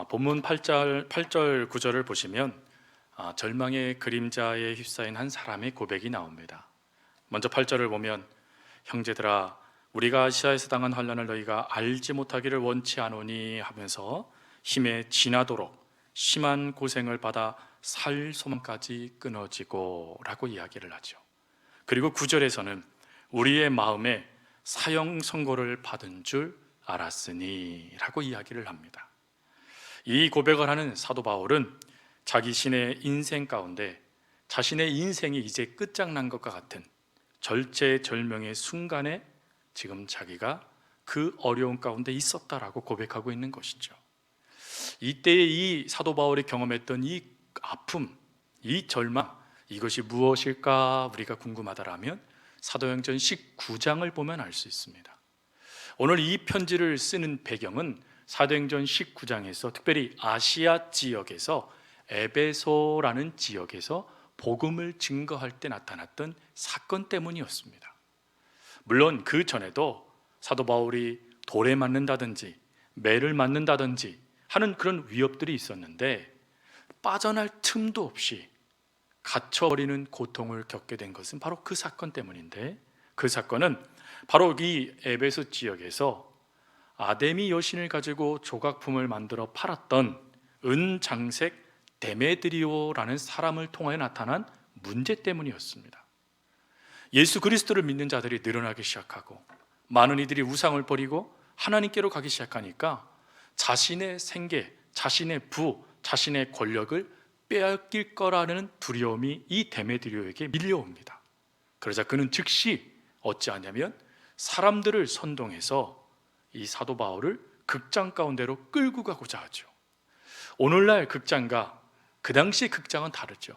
본문 8절 9절을 보시면 절망의 그림자에 휩싸인 한 사람의 고백이 나옵니다. 먼저 8절을 보면 형제들아 우리가 아시아에서 당한 환난을 너희가 알지 못하기를 원치 않으니 하면서 힘에 지나도록 심한 고생을 받아 살 소망까지 끊어지고 라고 이야기를 하죠. 그리고 9절에서는 우리의 마음에 사형 선고를 받은 줄 알았으니 라고 이야기를 합니다. 이 고백을 하는 사도 바울은 자기 신의 인생 가운데 자신의 인생이 이제 끝장난 것과 같은 절체절명의 순간에 지금 자기가 그 어려운 가운데 있었다라고 고백하고 있는 것이죠. 이때에 이 사도 바울이 경험했던 이 아픔, 이 절망, 이것이 무엇일까 우리가 궁금하다라면 사도행전 19장을 보면 알 수 있습니다. 오늘 이 편지를 쓰는 배경은 사도행전 19장에서 특별히 아시아 지역에서 에베소라는 지역에서 복음을 증거할 때 나타났던 사건 때문이었습니다. 물론 그 전에도 사도 바울이 돌에 맞는다든지 매를 맞는다든지 하는 그런 위협들이 있었는데 빠져날 틈도 없이 갇혀버리는 고통을 겪게 된 것은 바로 그 사건 때문인데, 그 사건은 바로 이 에베소 지역에서 아데미 여신을 가지고 조각품을 만들어 팔았던 은장색 데메드리오라는 사람을 통하여 나타난 문제 때문이었습니다. 예수 그리스도를 믿는 자들이 늘어나기 시작하고 많은 이들이 우상을 버리고 하나님께로 가기 시작하니까 자신의 생계, 자신의 부, 자신의 권력을 빼앗길 거라는 두려움이 이 데메드리오에게 밀려옵니다. 그러자 그는 즉시 어찌하냐면 사람들을 선동해서 이 사도 바울을 극장 가운데로 끌고 가고자 하죠. 오늘날 극장과 그 당시의 극장은 다르죠.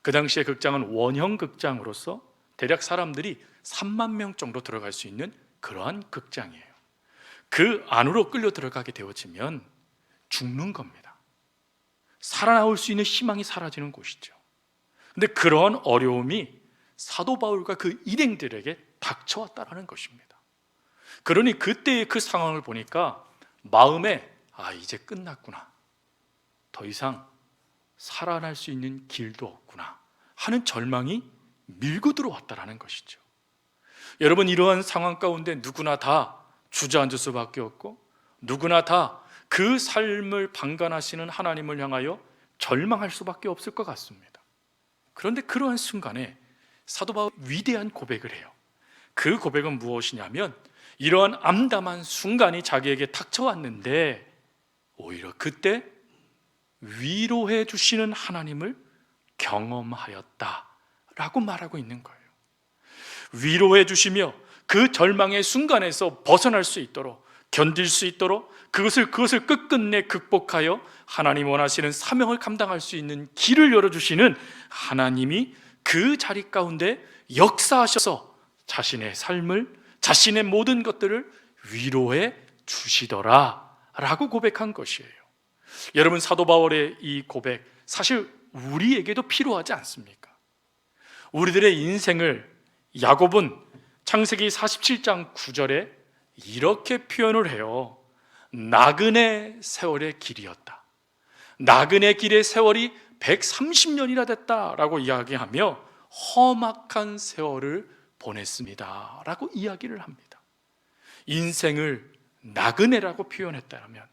그 당시의 극장은 원형 극장으로서 대략 사람들이 3만 명 정도 들어갈 수 있는 그러한 극장이에요. 그 안으로 끌려 들어가게 되어지면 죽는 겁니다. 살아나올 수 있는 희망이 사라지는 곳이죠. 근데 그런 어려움이 사도 바울과 그 일행들에게 닥쳐왔다는 것입니다. 그러니 그때의 그 상황을 보니까 마음에 이제 끝났구나, 더 이상 살아날 수 있는 길도 없구나 하는 절망이 밀고 들어왔다는 것이죠. 여러분, 이러한 상황 가운데 누구나 다 주저앉을 수밖에 없고 누구나 다 그 삶을 방관하시는 하나님을 향하여 절망할 수밖에 없을 것 같습니다. 그런데 그러한 순간에 사도 바울 위대한 고백을 해요. 그 고백은 무엇이냐면 이러한 암담한 순간이 자기에게 닥쳐왔는데 오히려 그때 위로해 주시는 하나님을 경험하였다라고 말하고 있는 거예요. 위로해 주시며 그 절망의 순간에서 벗어날 수 있도록, 견딜 수 있도록 그것을 끝끝내 극복하여 하나님 원하시는 사명을 감당할 수 있는 길을 열어주시는 하나님이 그 자리 가운데 역사하셔서 자신의 삶을, 자신의 모든 것들을 위로해 주시더라 라고 고백한 것이에요. 여러분, 사도 바울의 이 고백 사실 우리에게도 필요하지 않습니까? 우리들의 인생을 야곱은 창세기 47장 9절에 이렇게 표현을 해요. 나그네 세월의 길이었다. 나그네 길의 세월이 130년이나 됐다라고 이야기하며 험악한 세월을 보냈습니다 라고 이야기를 합니다. 인생을 나그네라고 표현했다면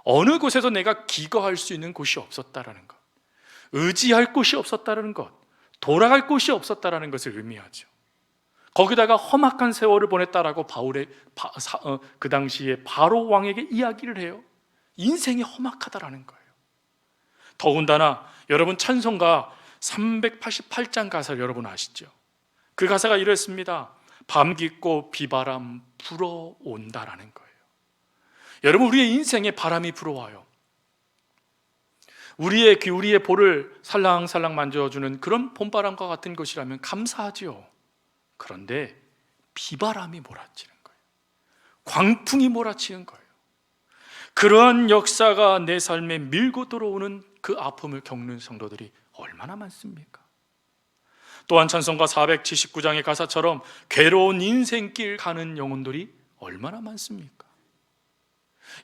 어느 곳에서 내가 기거할 수 있는 곳이 없었다라는 것, 의지할 곳이 없었다라는 것, 돌아갈 곳이 없었다라는 것을 의미하죠. 거기다가 험악한 세월을 보냈다라고 바울의 그 당시에 바로 왕에게 이야기를 해요. 인생이 험악하다라는 거예요. 더군다나 여러분, 찬송가 388장 가사를 여러분 아시죠? 그 가사가 이랬습니다. 밤 깊고 비바람 불어온다라는 거예요. 여러분, 우리의 인생에 바람이 불어와요. 우리의 귀, 우리의 볼을 살랑살랑 만져주는 그런 봄바람과 같은 것이라면 감사하지요. 그런데 비바람이 몰아치는 거예요. 광풍이 몰아치는 거예요. 그러한 역사가 내 삶에 밀고 들어오는 그 아픔을 겪는 성도들이 얼마나 많습니까? 또한 찬송가 479장의 가사처럼 괴로운 인생길 가는 영혼들이 얼마나 많습니까?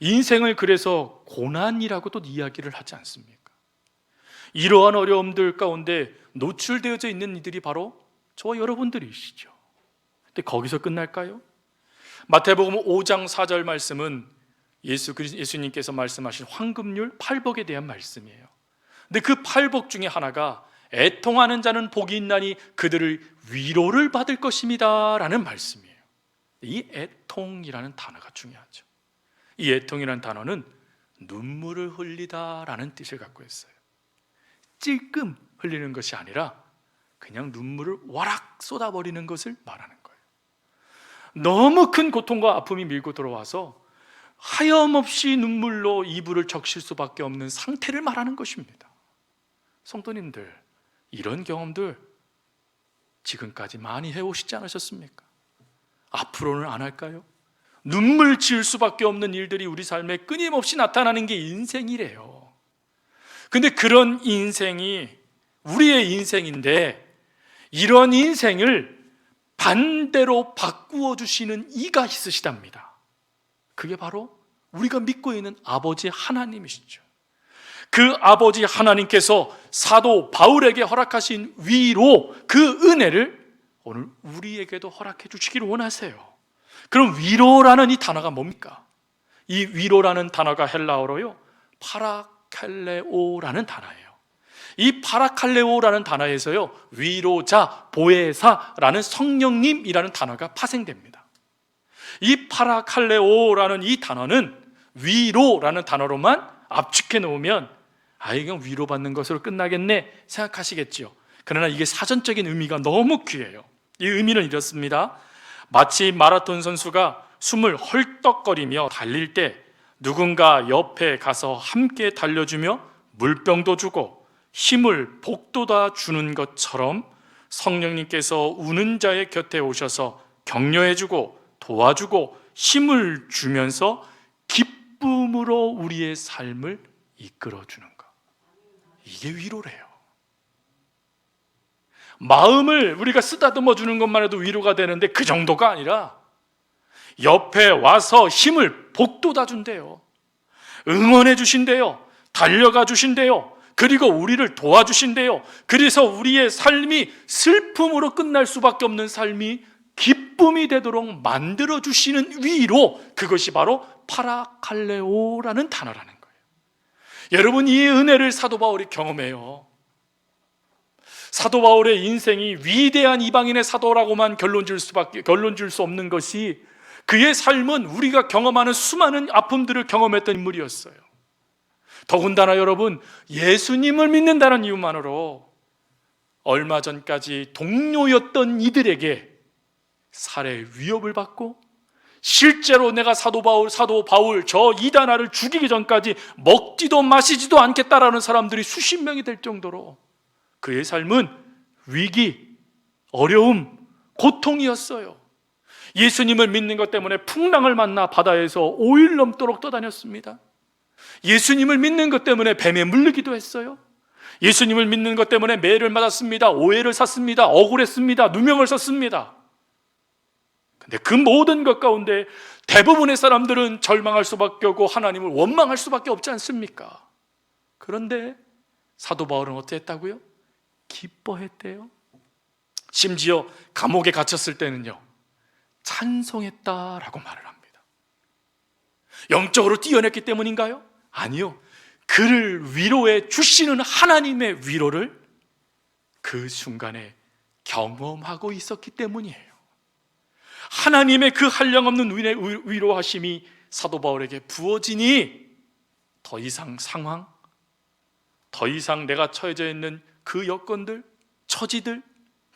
인생을 그래서 고난이라고도 이야기를 하지 않습니까? 이러한 어려움들 가운데 노출되어져 있는 이들이 바로 저와 여러분들이시죠. 근데 거기서 끝날까요? 마태복음 5장 4절 말씀은 예수님께서 말씀하신 황금률 팔복에 대한 말씀이에요. 근데 그 팔복 중에 하나가 애통하는 자는 복이 있나니 그들을 위로를 받을 것입니다 라는 말씀이에요. 이 애통이라는 단어가 중요하죠. 이 애통이라는 단어는 눈물을 흘리다 라는 뜻을 갖고 있어요. 찔끔 흘리는 것이 아니라 그냥 눈물을 와락 쏟아버리는 것을 말하는 거예요. 너무 큰 고통과 아픔이 밀고 들어와서 하염없이 눈물로 이불을 적실 수밖에 없는 상태를 말하는 것입니다. 성도님들, 이런 경험들 지금까지 많이 해오시지 않으셨습니까? 앞으로는 안 할까요? 눈물 지을 수밖에 없는 일들이 우리 삶에 끊임없이 나타나는 게 인생이래요. 근데 그런 인생이 우리의 인생인데 이런 인생을 반대로 바꾸어 주시는 이가 있으시답니다. 그게 바로 우리가 믿고 있는 아버지 하나님이시죠. 그 아버지 하나님께서 사도 바울에게 허락하신 위로, 그 은혜를 오늘 우리에게도 허락해 주시기를 원하세요. 그럼 위로라는 이 단어가 뭡니까? 이 위로라는 단어가 헬라어로요 파라칼레오라는 단어예요. 이 파라칼레오라는 단어에서요 위로자, 보혜사라는 성령님이라는 단어가 파생됩니다. 이 파라칼레오라는 이 단어는 위로라는 단어로만 압축해 놓으면 이건 위로받는 것으로 끝나겠네 생각하시겠죠. 그러나 이게 사전적인 의미가 너무 귀해요. 이 의미는 이렇습니다. 마치 마라톤 선수가 숨을 헐떡거리며 달릴 때 누군가 옆에 가서 함께 달려주며 물병도 주고 힘을 북돋아 주는 것처럼 성령님께서 우는 자의 곁에 오셔서 격려해주고 도와주고 힘을 주면서 기쁨으로 우리의 삶을 이끌어주는 것, 이게 위로래요. 마음을 우리가 쓰다듬어 주는 것만 해도 위로가 되는데 그 정도가 아니라 옆에 와서 힘을 북돋아 준대요. 응원해 주신대요. 달려가 주신대요. 그리고 우리를 도와주신대요. 그래서 우리의 삶이 슬픔으로 끝날 수밖에 없는 삶이 기쁨이 되도록 만들어 주시는 위로, 그것이 바로 파라칼레오라는 단어라는 거예요. 여러분, 이 은혜를 사도 바울이 경험해요. 사도 바울의 인생이 위대한 이방인의 사도라고만 결론 줄 수 없는 것이, 그의 삶은 우리가 경험하는 수많은 아픔들을 경험했던 인물이었어요. 더군다나 여러분, 예수님을 믿는다는 이유만으로 얼마 전까지 동료였던 이들에게 살해 위협을 받고, 실제로 내가 사도 바울 저 이다나를 죽이기 전까지 먹지도 마시지도 않겠다라는 사람들이 수십 명이 될 정도로 그의 삶은 위기, 어려움, 고통이었어요. 예수님을 믿는 것 때문에 풍랑을 만나 바다에서 5일 넘도록 떠다녔습니다. 예수님을 믿는 것 때문에 뱀에 물리기도 했어요. 예수님을 믿는 것 때문에 매를 맞았습니다. 오해를 샀습니다. 억울했습니다. 누명을 썼습니다. 근데 그 모든 것 가운데 대부분의 사람들은 절망할 수밖에 없고 하나님을 원망할 수밖에 없지 않습니까? 그런데 사도 바울은 어땠다고요? 기뻐했대요. 심지어 감옥에 갇혔을 때는요 찬송했다라고 말을 합니다. 영적으로 뛰어냈기 때문인가요? 아니요. 그를 위로해 주시는 하나님의 위로를 그 순간에 경험하고 있었기 때문이에요. 하나님의 그 한량없는 위로하심이 사도 바울에게 부어지니 더 이상 상황, 더 이상 내가 처해져 있는 그 여건들, 처지들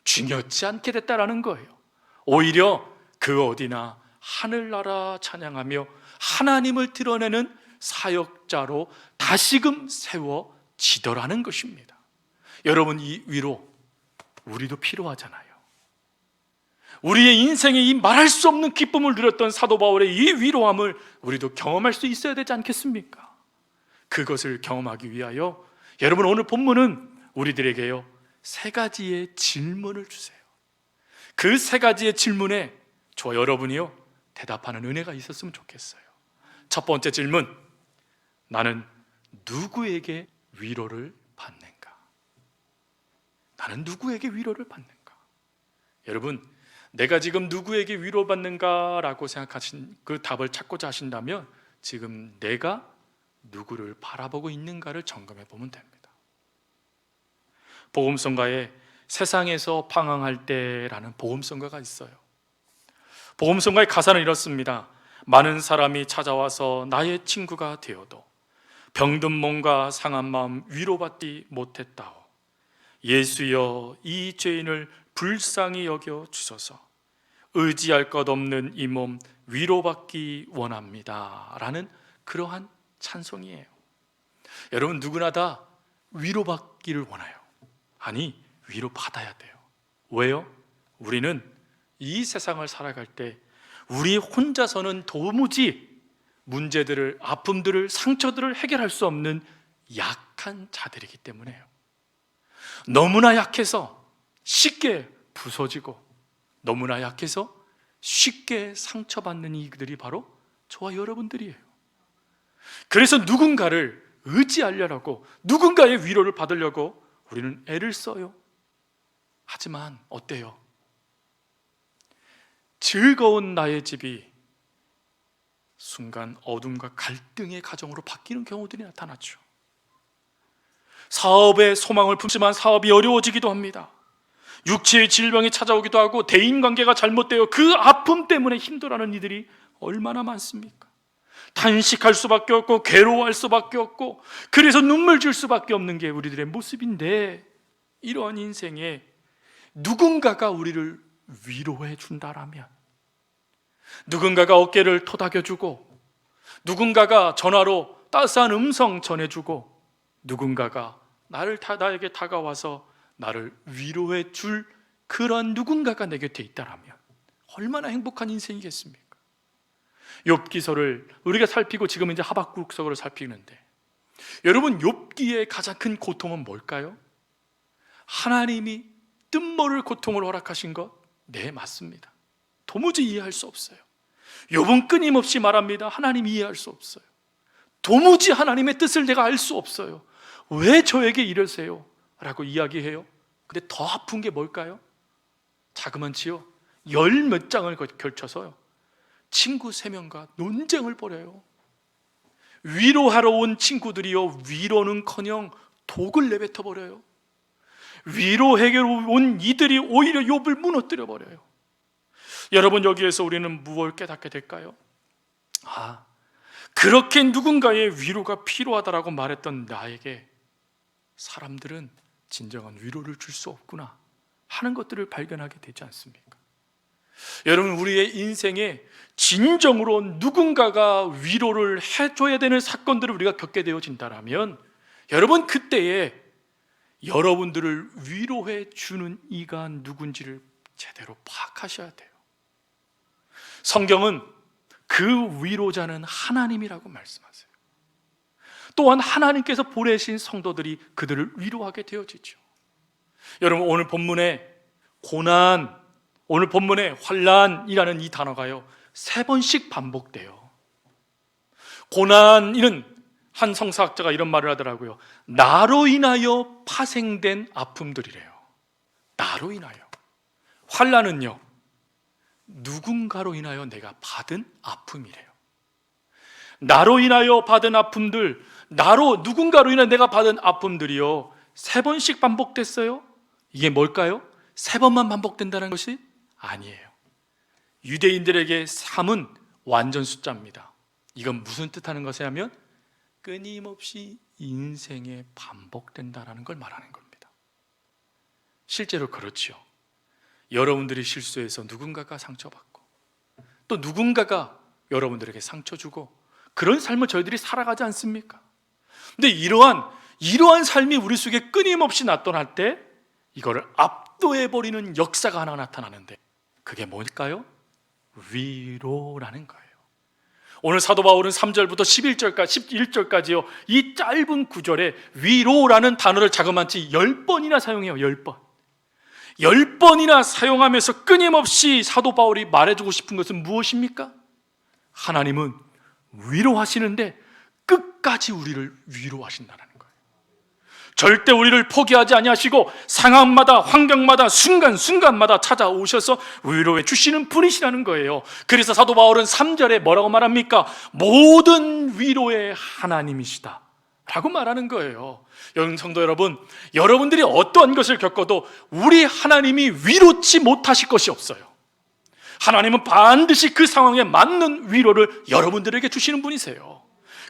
중요치 않게 됐다라는 거예요. 오히려 그 어디나 하늘나라 찬양하며 하나님을 드러내는 사역자로 다시금 세워지더라는 것입니다. 여러분, 이 위로 우리도 필요하잖아요. 우리의 인생에 이 말할 수 없는 기쁨을 누렸던 사도 바울의 이 위로함을 우리도 경험할 수 있어야 되지 않겠습니까? 그것을 경험하기 위하여 여러분, 오늘 본문은 우리들에게요 3가지의 질문을 주세요. 그 3가지의 질문에 저와 여러분이요 대답하는 은혜가 있었으면 좋겠어요. 첫 번째 질문, 나는 누구에게 위로를 받는가? 나는 누구에게 위로를 받는가? 여러분, 내가 지금 누구에게 위로받는가라고 생각하신 그 답을 찾고자 하신다면 지금 내가 누구를 바라보고 있는가를 점검해 보면 됩니다. 복음성가에 세상에서 방황할 때라는 복음성가가 있어요. 복음성가의 가사는 이렇습니다. 많은 사람이 찾아와서 나의 친구가 되어도 병든 몸과 상한 마음 위로받지 못했다오. 예수여, 이 죄인을 불쌍히 여겨 주소서. 의지할 것 없는 이 몸 위로받기 원합니다 라는 그러한 찬송이에요. 여러분, 누구나 다 위로받기를 원해요. 아니, 위로받아야 돼요. 왜요? 우리는 이 세상을 살아갈 때 우리 혼자서는 도무지 문제들을, 아픔들을, 상처들을 해결할 수 없는 약한 자들이기 때문에요. 너무나 약해서 쉽게 부서지고 너무나 약해서 쉽게 상처받는 이들이 바로 저와 여러분들이에요. 그래서 누군가를 의지하려고, 누군가의 위로를 받으려고 우리는 애를 써요. 하지만 어때요? 즐거운 나의 집이 순간 어둠과 갈등의 가정으로 바뀌는 경우들이 나타났죠. 사업에 소망을 품지만 사업이 어려워지기도 합니다. 육체의 질병이 찾아오기도 하고 대인관계가 잘못되어 그 아픔 때문에 힘들어하는 이들이 얼마나 많습니까? 탄식할 수밖에 없고 괴로워할 수밖에 없고 그래서 눈물 줄 수밖에 없는 게 우리들의 모습인데, 이러한 인생에 누군가가 우리를 위로해 준다라면, 누군가가 어깨를 토닥여주고, 누군가가 전화로 따스한 음성 전해주고, 누군가가 나에게 다가와서 나를 위로해 줄 그런 누군가가 내 곁에 있다라면 얼마나 행복한 인생이겠습니까? 욥기서를 우리가 살피고 지금 이제 하박국서를 살피는데, 여러분, 욥기의 가장 큰 고통은 뭘까요? 하나님이 뜻모를 고통을 허락하신 것? 네, 맞습니다. 도무지 이해할 수 없어요. 욥은 끊임없이 말합니다. 하나님 이해할 수 없어요. 도무지 하나님의 뜻을 내가 알 수 없어요. 왜 저에게 이러세요? 라고 이야기해요. 근데 더 아픈 게 뭘까요? 자그만치요, 열 몇 장을 걸쳐서요, 친구 3명과 논쟁을 벌여요. 위로하러 온 친구들이요, 위로는커녕 독을 내뱉어 버려요. 위로하러 온 이들이 오히려 욥을 무너뜨려 버려요. 여러분, 여기에서 우리는 무엇을 깨닫게 될까요? 그렇게 누군가의 위로가 필요하다라고 말했던 나에게 사람들은 진정한 위로를 줄 수 없구나 하는 것들을 발견하게 되지 않습니까? 여러분, 우리의 인생에 진정으로 누군가가 위로를 해줘야 되는 사건들을 우리가 겪게 되어진다면, 여러분, 그때에 여러분들을 위로해 주는 이가 누군지를 제대로 파악하셔야 돼요. 성경은 그 위로자는 하나님이라고 말씀하세요. 또한 하나님께서 보내신 성도들이 그들을 위로하게 되어지죠. 여러분, 오늘 본문에 고난, 오늘 본문에 환난이라는 이 단어가요 3번씩 반복돼요. 고난이는 한 성사학자가 이런 말을 하더라고요. 나로 인하여 파생된 아픔들이래요. 나로 인하여. 환난은요, 누군가로 인하여 내가 받은 아픔이래요. 나로 인하여 받은 아픔들, 누군가로 인해 내가 받은 아픔들이요 3번씩 반복됐어요. 이게 뭘까요? 3번만 반복된다는 것이 아니에요. 유대인들에게 3은 완전 숫자입니다. 이건 무슨 뜻하는 것이냐면 끊임없이 인생에 반복된다라는 걸 말하는 겁니다. 실제로 그렇죠. 여러분들이 실수해서 누군가가 상처받고 또 누군가가 여러분들에게 상처 주고 그런 삶을 저희들이 살아가지 않습니까? 근데 이러한 삶이 우리 속에 끊임없이 나타날 때 이거를 압도해버리는 역사가 하나 나타나는데, 그게 뭘까요? 위로라는 거예요. 오늘 사도 바울은 3절부터 11절까지요 이 짧은 구절에 위로라는 단어를 자그마치 10번이나 사용해요. 10번. 10번이나 사용하면서 끊임없이 사도 바울이 말해주고 싶은 것은 무엇입니까? 하나님은 위로하시는데 끝까지 우리를 위로하신다는 거예요. 절대 우리를 포기하지 아니하시고 상황마다 환경마다 순간순간마다 찾아오셔서 위로해 주시는 분이시라는 거예요. 그래서 사도 바울은 3절에 뭐라고 말합니까? 모든 위로의 하나님이시다 라고 말하는 거예요. 성도 여러분, 여러분들이 어떠한 것을 겪어도 우리 하나님이 위로치 못하실 것이 없어요. 하나님은 반드시 그 상황에 맞는 위로를 여러분들에게 주시는 분이세요.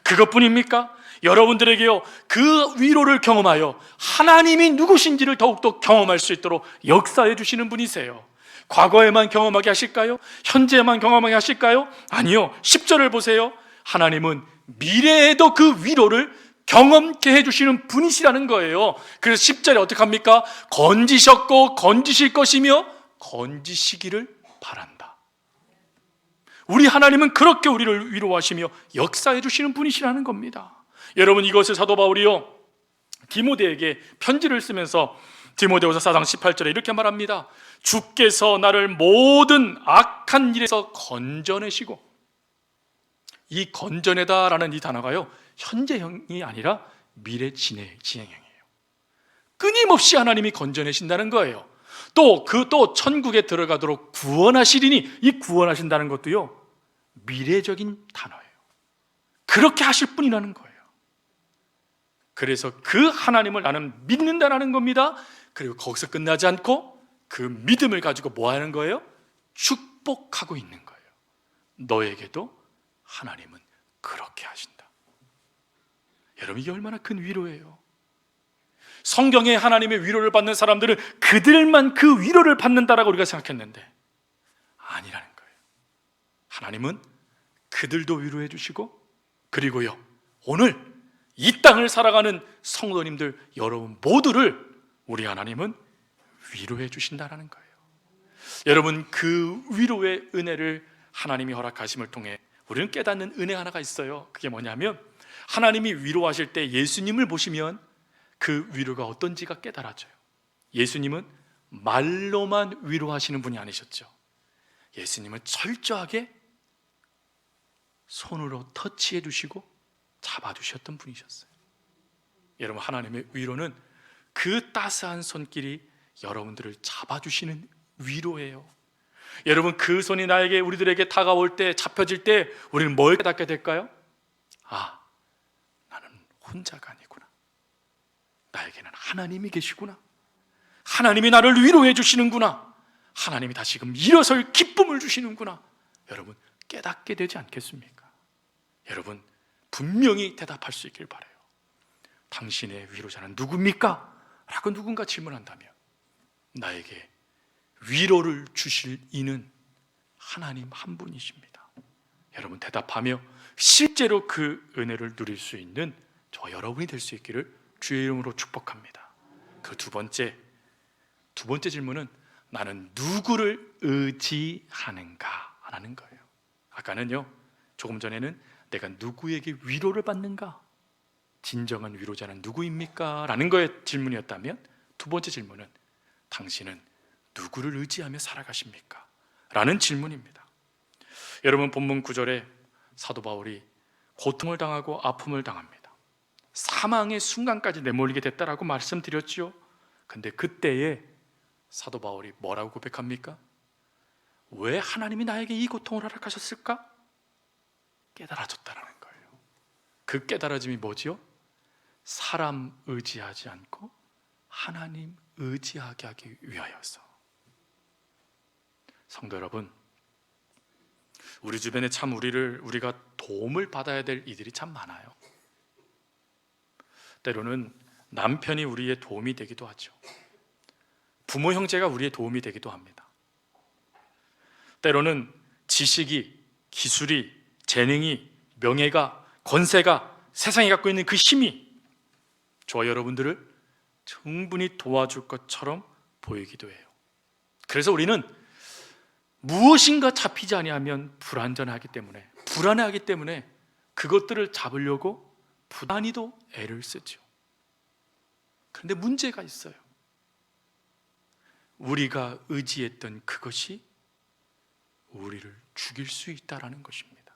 그것뿐입니까? 여러분들에게요, 그 위로를 경험하여 하나님이 누구신지를 더욱더 경험할 수 있도록 역사해 주시는 분이세요. 과거에만 경험하게 하실까요? 현재에만 경험하게 하실까요? 아니요. 10절을 보세요. 하나님은 미래에도 그 위로를 경험케 해주시는 분이시라는 거예요. 그래서 10절에 어떻게 합니까? 건지셨고 건지실 것이며 건지시기를 바란다. 우리 하나님은 그렇게 우리를 위로하시며 역사해 주시는 분이시라는 겁니다. 여러분, 이것을 사도 바울이요 디모데에게 편지를 쓰면서 디모데후서 4장 18절에 이렇게 말합니다. 주께서 나를 모든 악한 일에서 건져내시고, 이 건져내다라는 이 단어가요 현재형이 아니라 미래 진행형이에요. 끊임없이 하나님이 건져내신다는 거예요. 또 천국에 들어가도록 구원하시리니, 이 구원하신다는 것도요 미래적인 단어예요. 그렇게 하실 분이라는 거예요. 그래서 그 하나님을 나는 믿는다라는 겁니다. 그리고 거기서 끝나지 않고 그 믿음을 가지고 뭐 하는 거예요? 축복하고 있는 거예요. 너에게도 하나님은 그렇게 하신다. 여러분, 이게 얼마나 큰 위로예요. 성경에 하나님의 위로를 받는 사람들은 그들만 그 위로를 받는다라고 우리가 생각했는데 아니라는 거예요. 하나님은 그들도 위로해 주시고, 그리고요 오늘 이 땅을 살아가는 성도님들 여러분 모두를 우리 하나님은 위로해 주신다라는 거예요. 여러분, 그 위로의 은혜를 하나님이 허락하심을 통해 우리는 깨닫는 은혜 하나가 있어요. 그게 뭐냐면, 하나님이 위로하실 때 예수님을 보시면 그 위로가 어떤지가 깨달아져요. 예수님은 말로만 위로하시는 분이 아니셨죠. 예수님은 철저하게 손으로 터치해 주시고 잡아주셨던 분이셨어요. 여러분, 하나님의 위로는 그 따스한 손길이 여러분들을 잡아주시는 위로예요. 여러분, 그 손이 우리들에게 다가올 때, 잡혀질 때 우리는 뭘 깨닫게 될까요? 아, 나는 혼자가 아니구나. 나에게는 하나님이 계시구나. 하나님이 나를 위로해 주시는구나. 하나님이 다시금 일어설 기쁨을 주시는구나. 여러분, 깨닫게 되지 않겠습니까? 여러분, 분명히 대답할 수 있길 바라요. 당신의 위로자는 누굽니까? 라고 누군가 질문한다면 나에게 위로를 주실 이는 하나님 한 분이십니다. 여러분, 대답하며 실제로 그 은혜를 누릴 수 있는 저 여러분이 될 수 있기를 주의 이름으로 축복합니다. 그 두 번째 질문은 나는 누구를 의지하는가 라는 거예요. 아까는요, 조금 전에는 내가 누구에게 위로를 받는가, 진정한 위로자는 누구입니까? 라는 거의 질문이었다면, 두 번째 질문은 당신은 누구를 의지하며 살아가십니까? 라는 질문입니다. 여러분, 본문 9절에 사도 바울이 고통을 당하고 아픔을 당합니다. 사망의 순간까지 내몰리게 됐다라고 말씀드렸죠. 근데 그때에 사도 바울이 뭐라고 고백합니까? 왜 하나님이 나에게 이 고통을 허락하셨을까? 깨달아졌다라는 거예요. 그 깨달아짐이 뭐지요? 사람 의지하지 않고 하나님 의지하게 하기 위하여서. 성도 여러분, 우리 주변에 참 우리가 도움을 받아야 될 이들이 참 많아요. 때로는 남편이 우리의 도움이 되기도 하죠. 부모 형제가 우리의 도움이 되기도 합니다. 때로는 지식이, 기술이, 재능이, 명예가, 권세가, 세상이 갖고 있는 그 힘이 저와 여러분들을 충분히 도와줄 것처럼 보이기도 해요. 그래서 우리는 무엇인가 잡히지 아니하면 불안하기 때문에 그것들을 잡으려고 부단히도 애를 쓰죠. 그런데 문제가 있어요. 우리가 의지했던 그것이 우리를 죽일 수 있다라는 것입니다.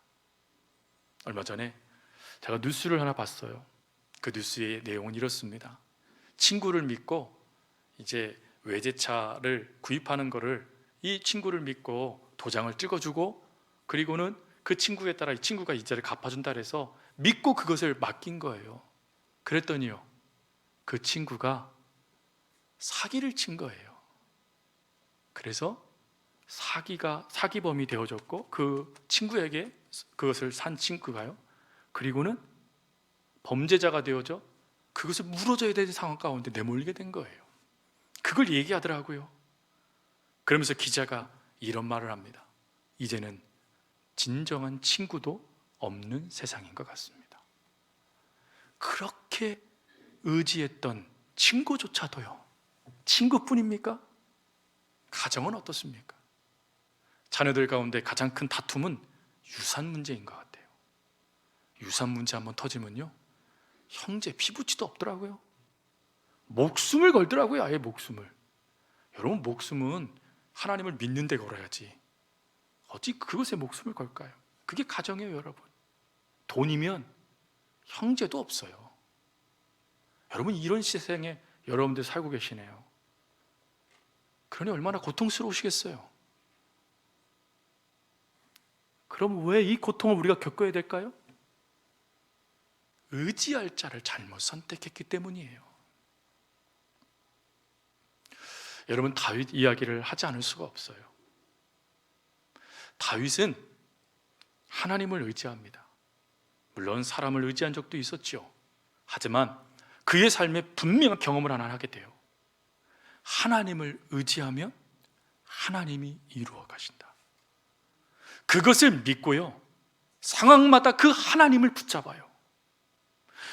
얼마 전에 제가 뉴스를 하나 봤어요. 그 뉴스의 내용은 이렇습니다. 친구를 믿고 이제 외제차를 구입하는 거를 이 친구를 믿고 도장을 찍어주고, 그리고는 그 친구에 따라 이 친구가 이자를 갚아준다 해서 믿고 그것을 맡긴 거예요. 그랬더니요, 그 친구가 사기를 친 거예요. 그래서 사기범이 되어졌고, 그 친구에게 그것을 산 친구가요, 그리고는 범죄자가 되어져 그것을 물어줘야 되는 상황 가운데 내몰리게 된 거예요. 그걸 얘기하더라고요. 그러면서 기자가 이런 말을 합니다. 이제는 진정한 친구도 없는 세상인 것 같습니다. 그렇게 의지했던 친구조차도요, 친구뿐입니까? 가정은 어떻습니까? 자녀들 가운데 가장 큰 다툼은 유산 문제인 것 같아요. 유산 문제 한번 터지면요, 형제 피부치도 없더라고요. 목숨을 걸더라고요. 아예 목숨을. 여러분, 목숨은 하나님을 믿는 데 걸어야지 어찌 그것에 목숨을 걸까요? 그게 가정이에요. 여러분, 돈이면 형제도 없어요. 여러분, 이런 세상에 여러분들 살고 계시네요. 그러니 얼마나 고통스러우시겠어요. 그럼 왜 이 고통을 우리가 겪어야 될까요? 의지할 자를 잘못 선택했기 때문이에요. 여러분, 다윗 이야기를 하지 않을 수가 없어요. 다윗은 하나님을 의지합니다. 물론 사람을 의지한 적도 있었죠. 하지만 그의 삶에 분명한 경험을 하나 하게 돼요. 하나님을 의지하면 하나님이 이루어 가신다. 그것을 믿고요, 상황마다 그 하나님을 붙잡아요.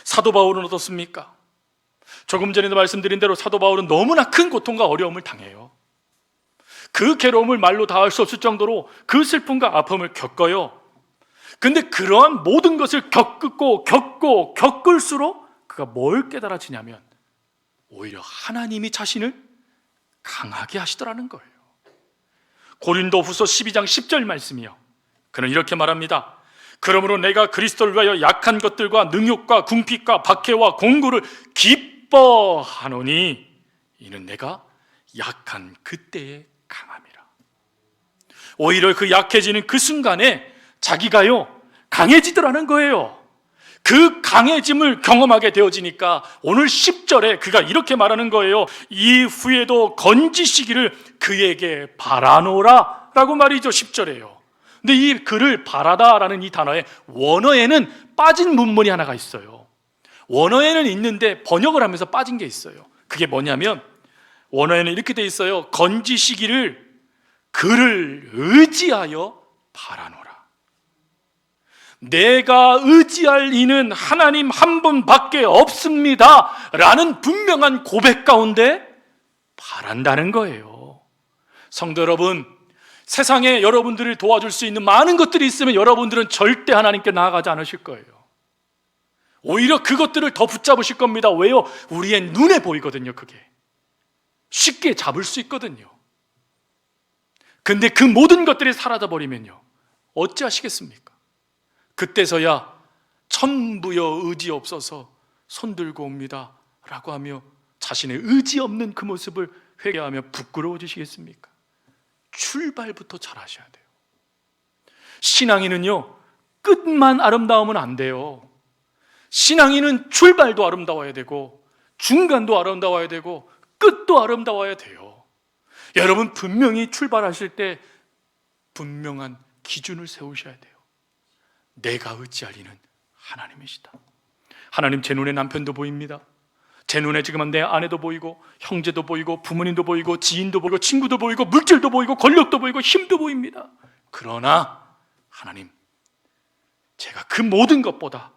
사도 바울은 어떻습니까? 조금 전에도 말씀드린 대로 사도 바울은 너무나 큰 고통과 어려움을 당해요. 그 괴로움을 말로 다 할 수 없을 정도로 그 슬픔과 아픔을 겪어요. 근데 그러한 모든 것을 겪을수록 그가 뭘 깨달아지냐면 오히려 하나님이 자신을 강하게 하시더라는 거예요. 고린도후서 12장 10절 말씀이요, 그는 이렇게 말합니다. 그러므로 내가 그리스도를 위하여 약한 것들과 능욕과 궁핍과 박해와 공고를 기뻐하노니 이는 내가 약한 그때에 강함이라. 오히려 그 약해지는 그 순간에 자기가요 강해지더라는 거예요. 그 강해짐을 경험하게 되어지니까 오늘 10절에 그가 이렇게 말하는 거예요. 이후에도 건지시기를 그에게 바라노라 라고 말이죠. 10절에요. 근데 이 그를 바라다라는 이 단어의 원어에는 빠진 문문이 하나가 있어요. 원어에는 있는데 번역을 하면서 빠진 게 있어요. 그게 뭐냐면 원어에는 이렇게 돼 있어요. 건지시기를 그를 의지하여 바라노라. 내가 의지할 이는 하나님 한 분밖에 없습니다 라는 분명한 고백 가운데 바란다는 거예요. 성도 여러분, 세상에 여러분들을 도와줄 수 있는 많은 것들이 있으면 여러분들은 절대 하나님께 나아가지 않으실 거예요. 오히려 그것들을 더 붙잡으실 겁니다. 왜요? 우리의 눈에 보이거든요. 그게 쉽게 잡을 수 있거든요. 근데 그 모든 것들이 사라져버리면요, 어찌하시겠습니까? 그때서야 천부여 의지 없어서 손들고 옵니다 라고 하며 자신의 의지 없는 그 모습을 회개하며 부끄러워지시겠습니까? 출발부터 잘 하셔야 돼요. 신앙인은요, 끝만 아름다우면 안 돼요. 신앙인은 출발도 아름다워야 되고 중간도 아름다워야 되고 끝도 아름다워야 돼요. 여러분, 분명히 출발하실 때 분명한 기준을 세우셔야 돼요. 내가 의지할 이는 하나님이시다. 하나님, 제 눈에 남편도 보입니다. 제 눈에 지금 내 아내도 보이고 형제도 보이고 부모님도 보이고 지인도 보이고 친구도 보이고 물질도 보이고 권력도 보이고 힘도 보입니다. 그러나 하나님, 제가 그 모든 것보다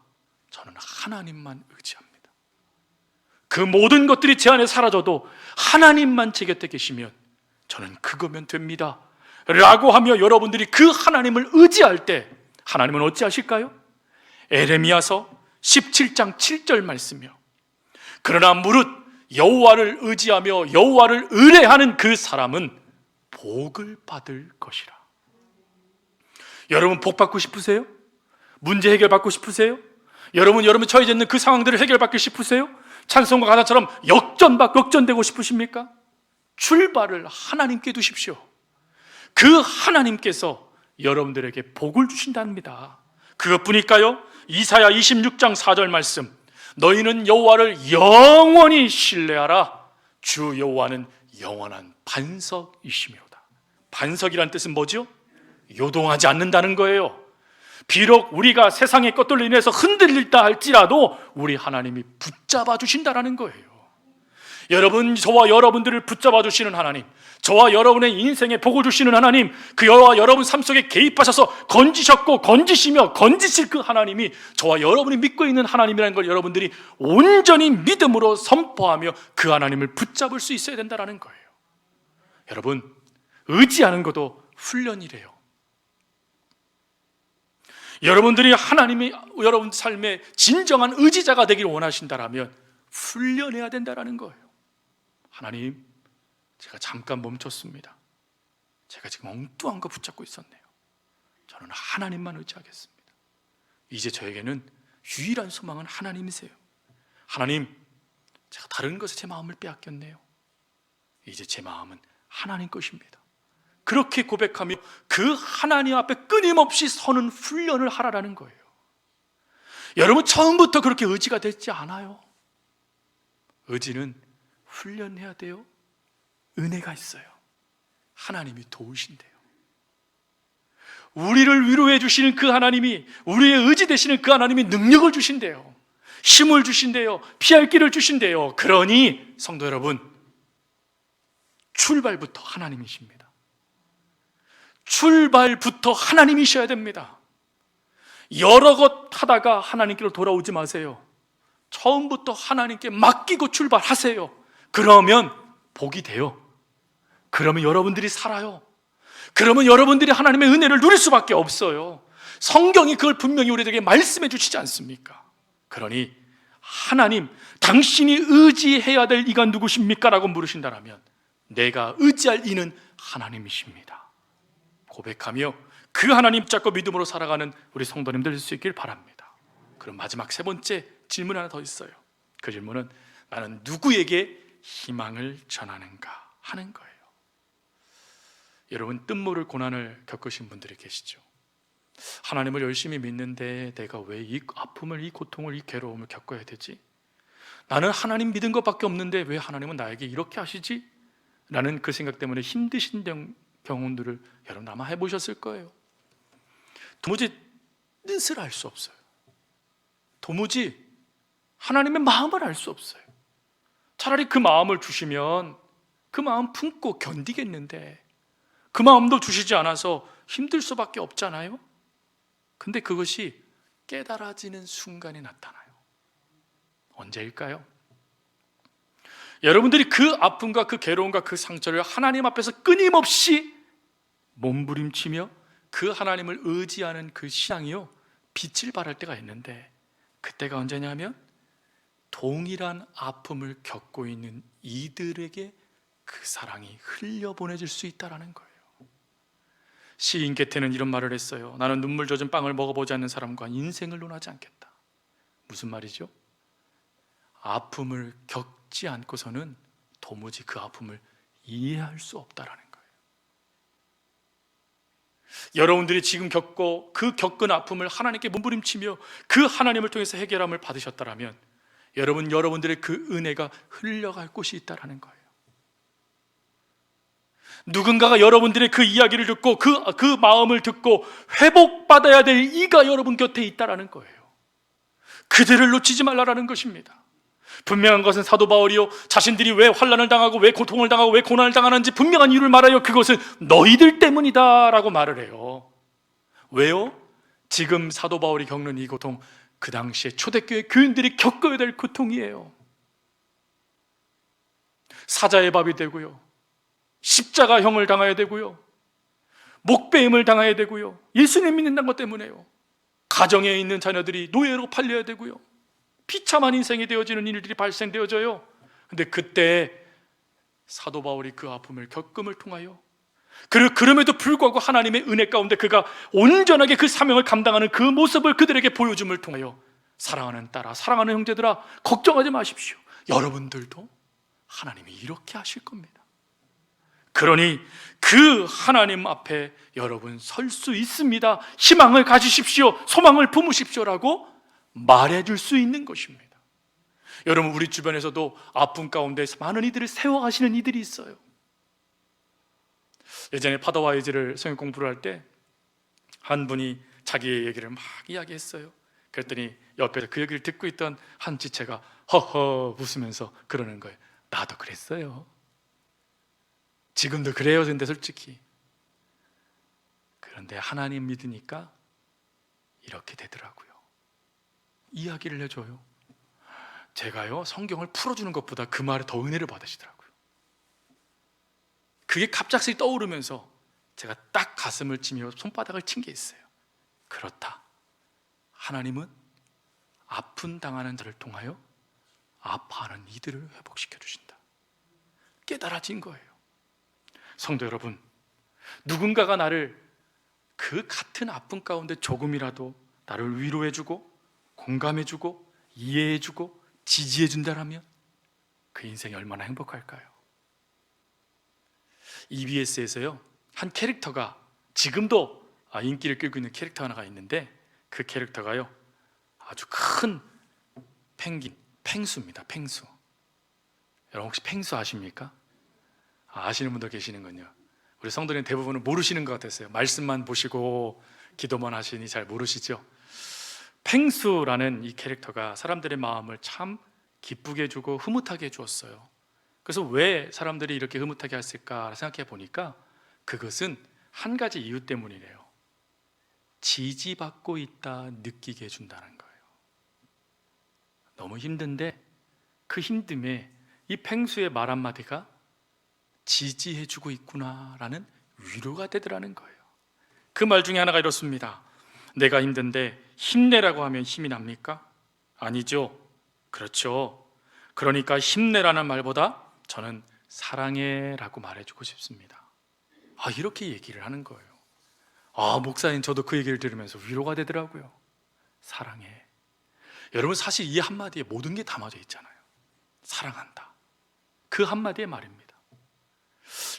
저는 하나님만 의지합니다. 그 모든 것들이 제 안에 사라져도 하나님만 제 곁에 계시면 저는 그거면 됩니다 라고 하며 여러분들이 그 하나님을 의지할 때 하나님은 어찌하실까요? 에레미야서 17장 7절 말씀이요, 그러나 무릇 여호와를 의지하며 여호와를 의뢰하는 그 사람은 복을 받을 것이라. 여러분, 복 받고 싶으세요? 문제 해결받고 싶으세요? 여러분 처해져 있는 그 상황들을 해결받고 싶으세요? 찬송가 가사처럼 역전되고 싶으십니까? 출발을 하나님께 두십시오. 그 하나님께서 여러분들에게 복을 주신답니다. 그것뿐일까요? 이사야 26장 4절 말씀, 너희는 여호와를 영원히 신뢰하라. 주 여호와는 영원한 반석이시며다. 반석이란 뜻은 뭐죠? 요동하지 않는다는 거예요. 비록 우리가 세상의 것들로 인해서 흔들릴다 할지라도 우리 하나님이 붙잡아 주신다는 거예요. 여러분, 저와 여러분들을 붙잡아 주시는 하나님, 저와 여러분의 인생에 복을 주시는 하나님, 그와 여러분 삶 속에 개입하셔서 건지셨고 건지시며 건지실 그 하나님이 저와 여러분이 믿고 있는 하나님이라는 걸 여러분들이 온전히 믿음으로 선포하며 그 하나님을 붙잡을 수 있어야 된다는 거예요. 여러분, 의지하는 것도 훈련이래요. 여러분들이 하나님이 여러분 삶의 진정한 의지자가 되기를 원하신다면 훈련해야 된다는 거예요. 하나님, 제가 잠깐 멈췄습니다. 제가 지금 엉뚱한 거 붙잡고 있었네요. 저는 하나님만 의지하겠습니다. 이제 저에게는 유일한 소망은 하나님이세요. 하나님, 제가 다른 것에 제 마음을 빼앗겼네요. 이제 제 마음은 하나님 것입니다. 그렇게 고백하며 그 하나님 앞에 끊임없이 서는 훈련을 하라는 거예요. 여러분, 처음부터 그렇게 의지가 되지 않아요. 의지는 훈련해야 돼요. 은혜가 있어요. 하나님이 도우신대요. 우리를 위로해 주시는 그 하나님이, 우리의 의지 되시는 그 하나님이 능력을 주신대요. 힘을 주신대요. 피할 길을 주신대요. 그러니 성도 여러분, 출발부터 하나님이십니다. 출발부터 하나님이셔야 됩니다. 여러 것 하다가 하나님께로 돌아오지 마세요. 처음부터 하나님께 맡기고 출발하세요. 그러면 복이 돼요. 그러면 여러분들이 살아요. 그러면 여러분들이 하나님의 은혜를 누릴 수밖에 없어요. 성경이 그걸 분명히 우리에게 말씀해 주시지 않습니까? 그러니 하나님, 당신이 의지해야 될 이가 누구십니까? 라고 물으신다면 내가 의지할 이는 하나님이십니다. 고백하며 그 하나님 붙잡고 믿음으로 살아가는 우리 성도님들 될 수 있길 바랍니다. 그럼 마지막 세 번째 질문 하나 더 있어요. 그 질문은 나는 누구에게 희망을 전하는가 하는 거예요. 여러분, 뜻모를 고난을 겪으신 분들이 계시죠. 하나님을 열심히 믿는데 내가 왜 이 아픔을, 이 고통을, 이 괴로움을 겪어야 되지? 나는 하나님 믿은 것밖에 없는데 왜 하나님은 나에게 이렇게 하시지? 라는 그 생각 때문에 힘드신 경험들을 여러분 아마 해보셨을 거예요. 도무지 뜻을 알 수 없어요. 도무지 하나님의 마음을 알 수 없어요. 차라리 그 마음을 주시면 그 마음 품고 견디겠는데 그 마음도 주시지 않아서 힘들 수밖에 없잖아요. 근데 그것이 깨달아지는 순간에 나타나요. 언제일까요? 여러분들이 그 아픔과 그 괴로움과 그 상처를 하나님 앞에서 끊임없이 몸부림치며 그 하나님을 의지하는 그 신앙이요, 빛을 발할 때가 있는데 그때가 언제냐면 동일한 아픔을 겪고 있는 이들에게 그 사랑이 흘려보내질 수 있다는 거예요. 시인 게테는 이런 말을 했어요. 나는 눈물 젖은 빵을 먹어보지 않는 사람과 인생을 논하지 않겠다. 무슨 말이죠? 아픔을 겪지 않고서는 도무지 그 아픔을 이해할 수 없다라는 거예요. 여러분들이 지금 겪은 아픔을 하나님께 몸부림치며 그 하나님을 통해서 해결함을 받으셨다면 여러분들의 그 은혜가 흘러갈 곳이 있다라는 거예요. 누군가가 여러분들의 그 이야기를 듣고 그 마음을 듣고 회복받아야 될 이가 여러분 곁에 있다라는 거예요. 그들을 놓치지 말라라는 것입니다. 분명한 것은 사도 바울이요, 자신들이 왜 환난을 당하고 왜 고통을 당하고 왜 고난을 당하는지 분명한 이유를 말하여 그것은 너희들 때문이다 라고 말을 해요. 왜요? 지금 사도 바울이 겪는 이 고통, 그 당시에 초대교회 교인들이 겪어야 될 고통이에요. 사자의 밥이 되고요, 십자가형을 당해야 되고요, 목배임을 당해야 되고요, 예수님 믿는다는 것 때문에요. 가정에 있는 자녀들이 노예로 팔려야 되고요, 비참한 인생이 되어지는 일들이 발생되어져요. 근데 그때 사도 바울이 그 아픔을 겪음을 통하여 그럼에도 불구하고 하나님의 은혜 가운데 그가 온전하게 그 사명을 감당하는 그 모습을 그들에게 보여줌을 통하여 사랑하는 딸아, 사랑하는 형제들아, 걱정하지 마십시오. 여러분들도 하나님이 이렇게 하실 겁니다. 그러니 그 하나님 앞에 여러분 설 수 있습니다. 희망을 가지십시오. 소망을 품으십시오라고 말해줄 수 있는 것입니다. 여러분, 우리 주변에서도 아픔 가운데 많은 이들을 세워가시는 이들이 있어요. 예전에 파더와이즈를 성경 공부를 할 때 한 분이 자기의 얘기를 막 이야기했어요. 그랬더니 옆에서 그 얘기를 듣고 있던 한 지체가 허허 웃으면서 그러는 거예요. 나도 그랬어요. 지금도 그래요. 근데 솔직히 그런데 하나님 믿으니까 이렇게 되더라고요. 이야기를 해줘요. 제가요, 성경을 풀어주는 것보다 그 말에 더 은혜를 받으시더라고요. 그게 갑작스레 떠오르면서 제가 딱 가슴을 치며 손바닥을 친 게 있어요. 그렇다. 하나님은 아픈 당하는 자를 통하여 아파하는 이들을 회복시켜 주신다. 깨달아진 거예요. 성도 여러분, 누군가가 나를 그 같은 아픔 가운데 조금이라도 나를 위로해주고 공감해주고 이해해주고 지지해준다라면 그 인생이 얼마나 행복할까요? EBS에서요, 한 캐릭터가 지금도 인기를 끌고 있는 캐릭터 하나가 있는데 그 캐릭터가요, 아주 큰 펭귄, 펭수입니다. 펭수. 여러분 혹시 펭수 아십니까? 아시는 분도 계시는군요. 우리 성도님 대부분은 모르시는 것 같았어요. 말씀만 보시고 기도만 하시니 잘 모르시죠? 펭수라는 이 캐릭터가 사람들의 마음을 참 기쁘게 해주고 흐뭇하게 해주었어요. 그래서 왜 사람들이 이렇게 흐뭇하게 했을까 생각해 보니까 그것은 한 가지 이유 때문이래요. 지지받고 있다 느끼게 해준다는 거예요. 너무 힘든데 그 힘듦에 이 펭수의 말 한마디가 지지해주고 있구나라는 위로가 되더라는 거예요. 그 말 중에 하나가 이렇습니다. 내가 힘든데 힘내라고 하면 힘이 납니까? 아니죠. 그렇죠. 그러니까 힘내라는 말보다 저는 사랑해라고 말해주고 싶습니다. 이렇게 얘기를 하는 거예요. 목사님, 저도 그 얘기를 들으면서 위로가 되더라고요. 사랑해. 여러분, 사실 이 한마디에 모든 게 담아져 있잖아요. 사랑한다. 그 한마디의 말입니다.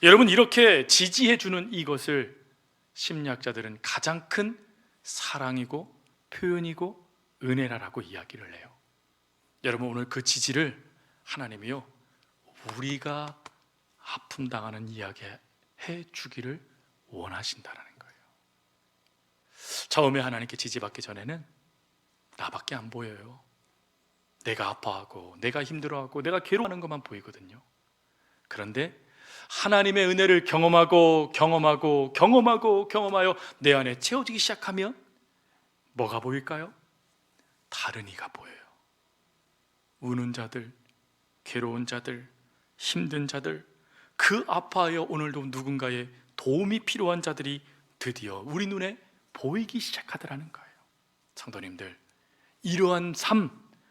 여러분, 이렇게 지지해주는 이것을 심리학자들은 가장 큰 사랑이고 표현이고 은혜라고 이야기를 해요. 여러분, 오늘 그 지지를 하나님이요, 우리가 아픔 당하는 이야기 해주기를 원하신다는 거예요. 처음에 하나님께 지지받기 전에는 나밖에 안 보여요. 내가 아파하고 내가 힘들어하고 내가 괴로워하는 것만 보이거든요. 그런데 하나님의 은혜를 경험하고 경험하여 내 안에 채워지기 시작하면 뭐가 보일까요? 다른 이가 보여요. 우는 자들, 괴로운 자들, 힘든 자들, 그 아파하여 오늘도 누군가의 도움이 필요한 자들이 드디어 우리 눈에 보이기 시작하더라는 거예요. 성도님들, 이러한 삶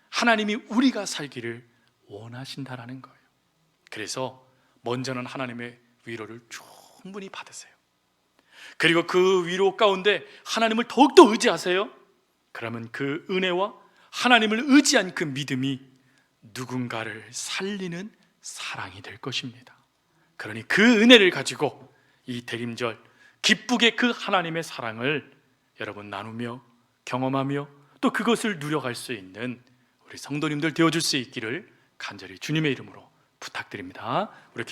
하나님이 우리가 살기를 원하신다라는 거예요. 그래서 먼저는 하나님의 위로를 충분히 받으세요. 그리고 그 위로 가운데 하나님을 더욱더 의지하세요. 그러면 그 은혜와 하나님을 의지한 그 믿음이 누군가를 살리는 사랑이 될 것입니다. 그러니 그 은혜를 가지고 이 대림절 기쁘게 그 하나님의 사랑을 여러분 나누며 경험하며 또 그것을 누려갈 수 있는 우리 성도님들 되어줄 수 있기를 간절히 주님의 이름으로 부탁드립니다. 우리